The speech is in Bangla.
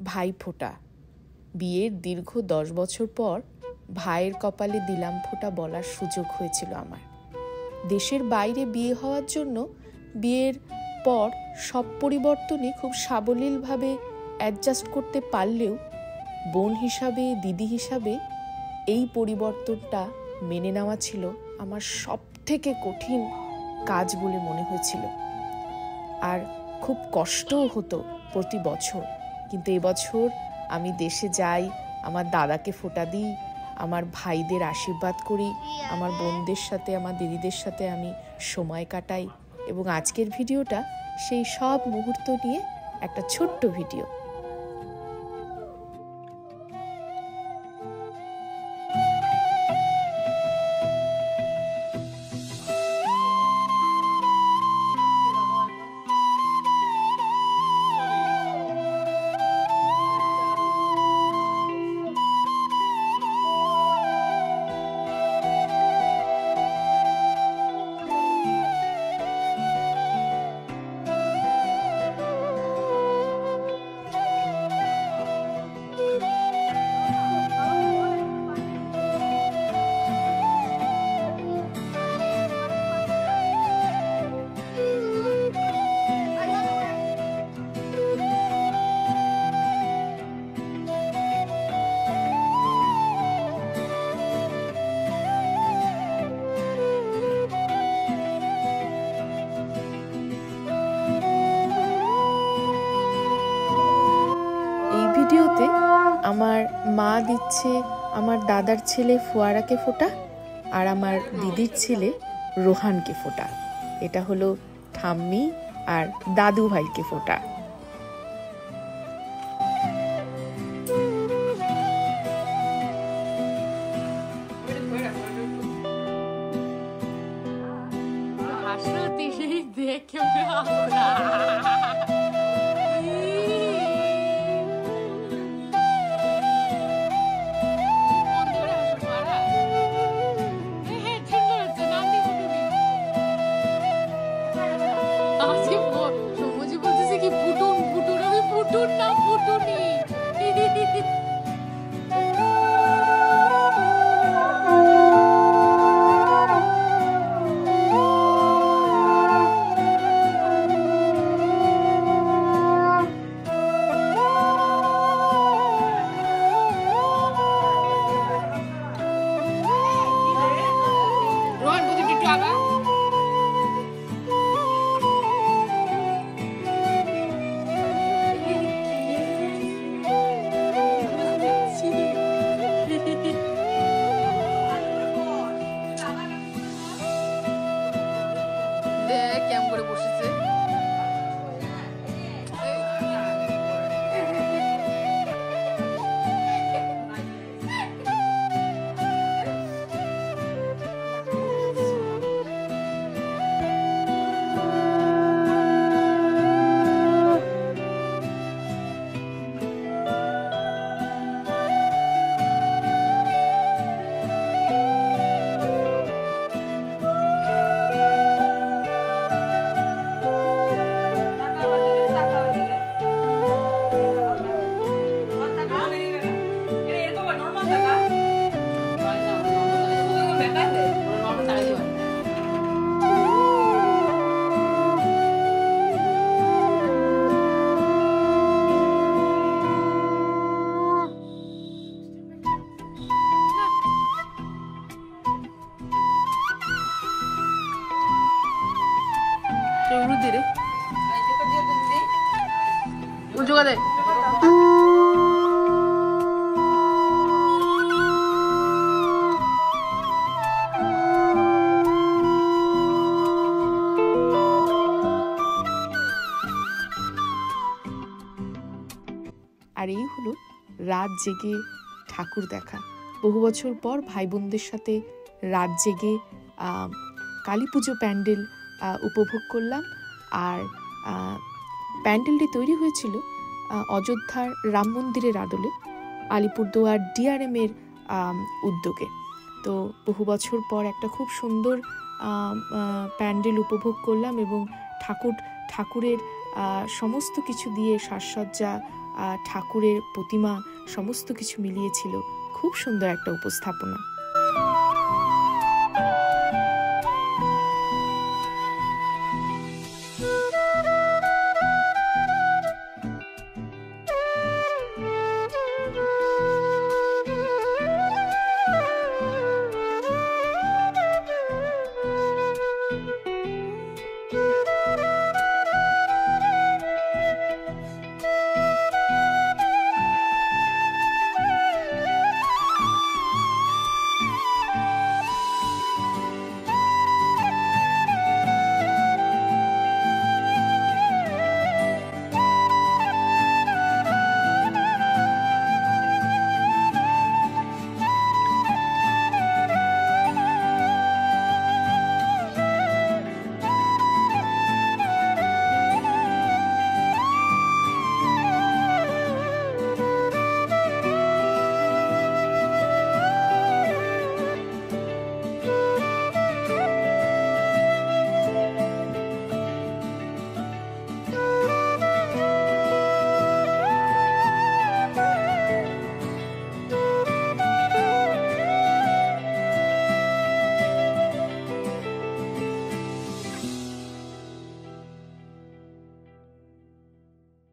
ভাইফোঁটা। বিয়ের দীর্ঘ 10 বছর পর ভাইয়ের কপালে দিলাম ফোঁটা বলার সুযোগ হয়েছিল আমার। দেশের বাইরে বিয়ে হওয়ার জন্য বিয়ের পর সব পরিবর্তনই খুব সাবলীলভাবে অ্যাডজাস্ট করতে পারলেও বোন হিসাবে, দিদি হিসাবে এই পরিবর্তনটা মেনে নেওয়া ছিল আমার সবথেকে কঠিন কাজ বলে মনে হয়েছিল। আর খুব কষ্টও হতো প্রতি বছর। কিন্তু এবছর আমি দেশে যাই, আমার দাদাকে ফোঁটা দিই, আমার ভাইদের আশীর্বাদ করি, আমার বোনদের সাথে, আমার দিদিদের সাথে আমি সময় কাটাই। এবং আজকের ভিডিওটা সেই সব মুহূর্ত নিয়ে একটা ছোট্ট ভিডিও। ভিডিওতে আমার মা দিচ্ছে আমার দাদার ছেলে ফোয়ারাকে ফোঁটা আর আমার দিদির ছেলে রোহানকে ফোঁটা। এটা হলো ঠাম্মি আর দাদু ভাইকে ফোঁটা। আর এই হলো রাত জেগে ঠাকুর দেখা। বহু বছর পর ভাই বোনদের সাথে রাত জেগে কালী পুজো প্যান্ডেল উপভোগ করলাম। আর প্যান্ডেলটি তৈরি হয়েছিল অযোধ্যার রাম মন্দিরের আদলে, আলিপুরদুয়ার ডিআরএমের উদ্যোগে। তো বহু বছর পর একটা খুব সুন্দর প্যান্ডেল উপভোগ করলাম এবং ঠাকুরের সমস্ত কিছু দিয়ে সাজসজ্জা ঠাকুরের প্রতিমা সমস্ত কিছু মিলিয়েছিল। খুব সুন্দর একটা উপস্থাপনা।